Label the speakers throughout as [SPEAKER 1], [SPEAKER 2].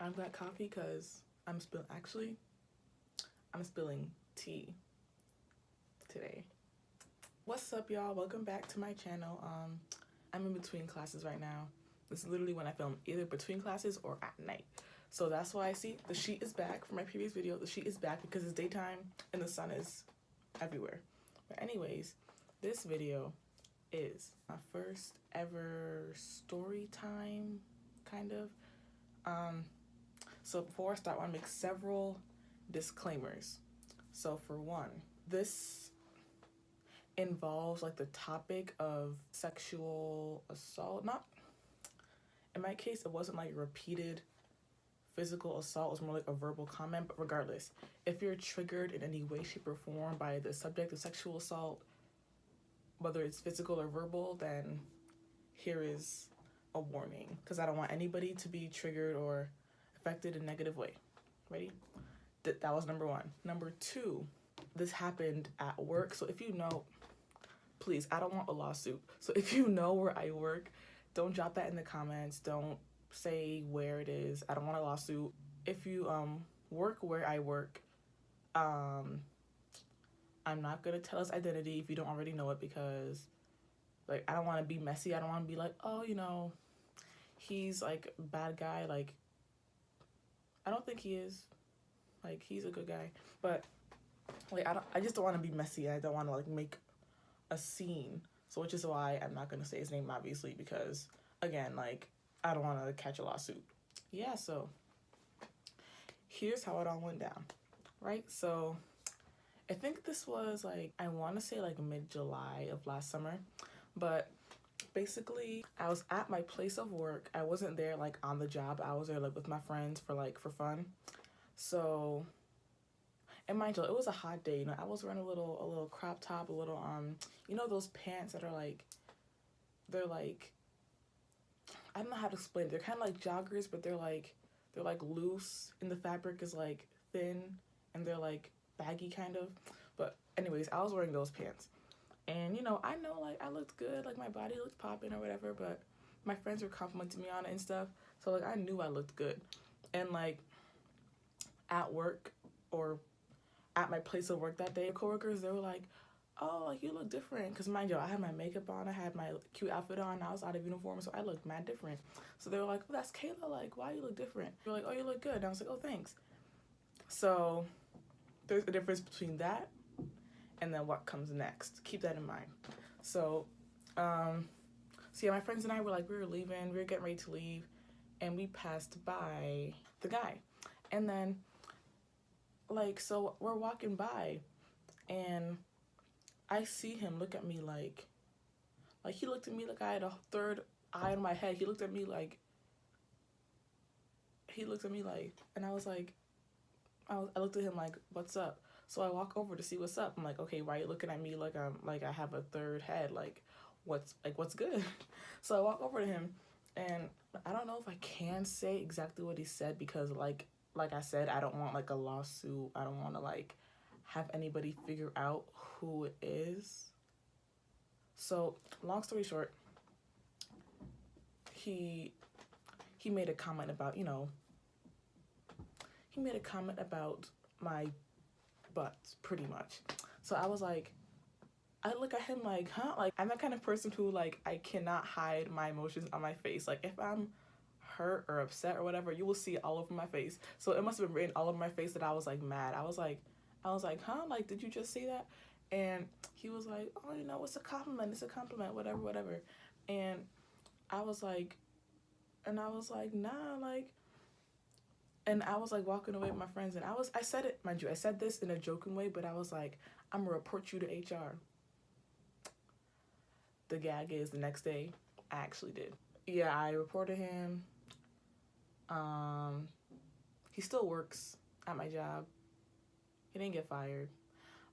[SPEAKER 1] I've got coffee because I'm spilling tea today. What's up, y'all? Welcome back to my channel. I'm in between classes right now. This is literally when I film, either between classes or at night. So that's why I see the sheet is back from my previous video. The sheet is back because it's daytime and the sun is everywhere. But anyways, this video is my first ever story time, kind of. So before I start, I want to make several disclaimers. So for one, this involves like the topic of sexual assault. Not, in my case, it wasn't like repeated physical assault, it was more like a verbal comment. But regardless, if you're triggered in any way, shape, or form by the subject of sexual assault, whether it's physical or verbal, then here is a warning, because I don't want anybody to be triggered or affected in a negative way. Ready? That was number one. Number two, this happened at work. So if you know, please, I don't want a lawsuit. So if you know where I work, don't drop that in the comments. Don't say where it is. I don't want a lawsuit. If you work where I work, I'm not gonna tell his identity if you don't already know it, because like I don't want to be messy. I don't want to be like, oh, you know, he's like a bad guy. Like, I don't think he is. Like, he's a good guy, but like I just don't want to be messy. I don't want to like make a scene. So which is why I'm not gonna say his name, obviously, because again, like, I don't want to catch a lawsuit. Yeah, so here's how it all went down, right? So I think this was like, I want to say like mid-July of last summer, but basically I was at my place of work. I wasn't there like on the job. I was there like with my friends for fun. So, and mind you, it was a hot day. You know, I was wearing a little crop top, a little you know, those pants that are like, they're like, I don't know how to explain it. They're kind of like joggers, but they're like loose, and the fabric is like thin, and they're like baggy kind of. But anyways, I was wearing those pants, and you know like I looked good, like my body looked popping or whatever, but my friends were complimenting me on it and stuff, so like I knew I looked good. And like at work, or at my place of work that day, coworkers, they were like, oh, like you look different, because mind you, I had my makeup on, I had my cute outfit on, I was out of uniform, so I looked mad different. So they were like, oh, that's Kayla, like why you look different? They're like, oh, you look good. And I was like, oh, thanks. So there's a difference between that and then what comes next. Keep that in mind. So yeah, my friends and I were like, we were getting ready to leave, and we passed by the guy. And then like, so we're walking by, and I see him look at me like he looked at me like I had a third eye in my head. He looked at me like, and I was like, I looked at him like, what's up? So I walk over to see what's up. I'm like, okay, why are you looking at me like I have a third head? Like, what's good? So I walk over to him, and I don't know if I can say exactly what he said, because like I said, I don't want like a lawsuit. I don't want to like have anybody figure out who it is. So long story short, he made a comment about, you know, my butt, pretty much. So I was like, I look at him like, huh? Like, I'm that kind of person who like, I cannot hide my emotions on my face. Like, if I'm hurt or upset or whatever, you will see it all over my face. So it must have been written all over my face that I was like mad. I was like, huh? Like, did you just see that? And he was like, oh, you know, it's a compliment, whatever. And I was like, nah, like, and I was like walking away with my friends, and I said it, mind you, I said this in a joking way, but I was like, I'm gonna report you to HR. The gag is, the next day, I actually did. Yeah, I reported him. He still works at my job. He didn't get fired,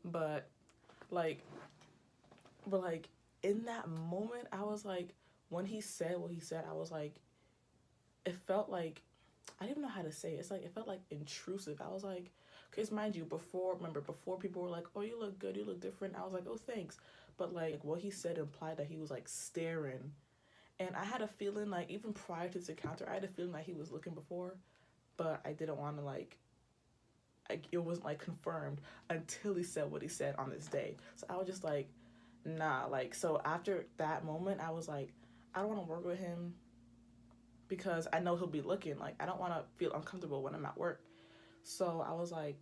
[SPEAKER 1] but like in that moment, I was like, when he said what he said, I was like, it felt like, I didn't even know how to say it. It's like, it felt like intrusive. I was like, because mind you, before people were like, oh, you look good, you look different. I was like, oh, thanks. But like what he said implied that he was like staring. And I had a feeling like, even prior to this encounter, I had a feeling that he was looking before, but I didn't want to it wasn't like confirmed until he said what he said on this day. So I was just like, nah. Like, so after that moment, I was like, I don't want to work with him because I know he'll be looking. Like, I don't want to feel uncomfortable when I'm at work. So I was like,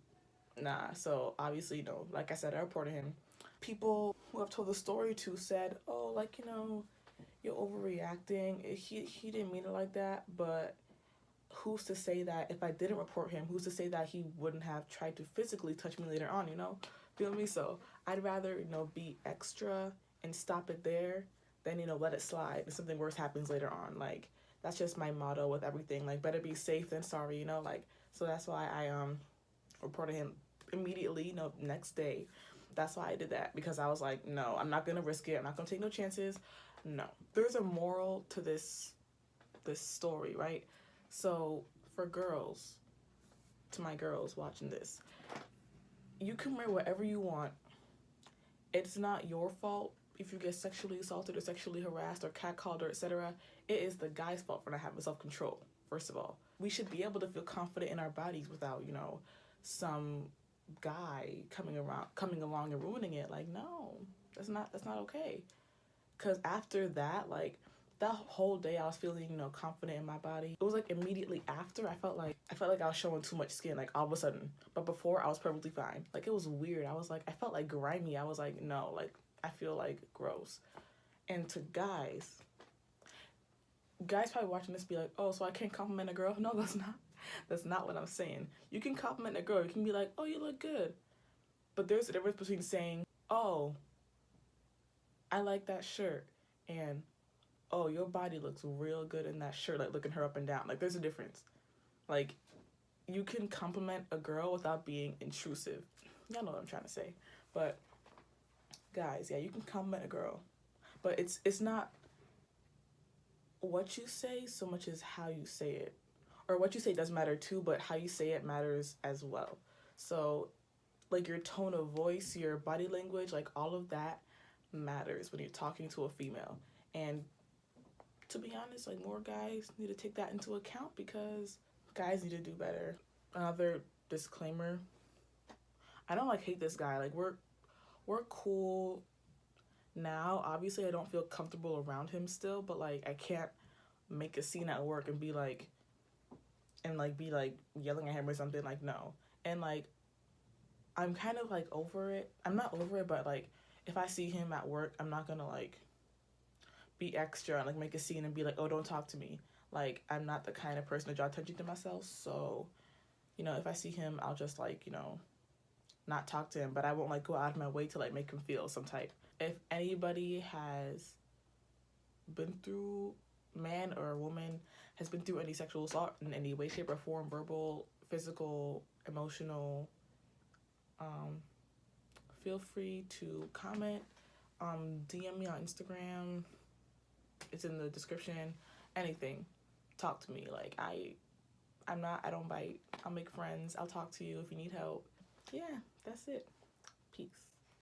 [SPEAKER 1] nah. So obviously, like I said, I reported him. People who I've told the story to said, oh, like, you're overreacting. He didn't mean it like that. But who's to say that if I didn't report him, who's to say that he wouldn't have tried to physically touch me later on, Feel me? So I'd rather, be extra and stop it there than, let it slide and something worse happens later on. Like, that's just my motto with everything. Like, better be safe than sorry, Like, so that's why I reported him immediately, next day. That's why I did that, because I was like, no, I'm not gonna risk it. I'm not gonna take no chances. No. There's a moral to this story, right? So for girls, to my girls watching this, you can wear whatever you want. It's not your fault if you get sexually assaulted or sexually harassed or catcalled or etc. It is the guy's fault for not having self-control. First of all, we should be able to feel confident in our bodies without, some guy coming along and ruining it. Like, no, that's not okay. Because after that, like, that whole day I was feeling, confident in my body. It was like immediately after I felt like I was showing too much skin, like all of a sudden. But before I was perfectly fine. Like, it was weird. I felt like grimy. I was like, no, like, I feel like gross. And to guys probably watching this be like, oh, so I can't compliment a girl? No, that's not what I'm saying. You can compliment a girl. You can be like, oh, you look good. But there's a difference between saying, oh, I like that shirt, and oh, your body looks real good in that shirt, like looking her up and down. Like, there's a difference. Like, you can compliment a girl without being intrusive. Y'all know what I'm trying to say. But guys, yeah, you can compliment a girl, but it's not what you say so much as how you say it. Or what you say does matter too, but how you say it matters as well. So, like, your tone of voice, your body language, like, all of that matters when you're talking to a female. And to be honest, like, more guys need to take that into account, because guys need to do better. Another disclaimer, I don't like hate this guy. Like, we're cool now. Obviously I don't feel comfortable around him still, but like, I can't make a scene at work and be like yelling at him or something. Like, no. And like, I'm kind of like over it. I'm not over it, but like, if I see him at work, I'm not gonna like be extra and like make a scene and be like, oh, don't talk to me. Like, I'm not the kind of person to draw attention to myself. So, if I see him, I'll just like, not talk to him, but I won't like go out of my way to like make him feel some type. If anybody has been through, man or woman has been through any sexual assault in any way, shape, or form, verbal, physical, emotional, feel free to comment, DM me on Instagram. It's in the description. Anything. Talk to me. Like, I don't bite. I'll make friends. I'll talk to you if you need help. Yeah, that's it. Peace.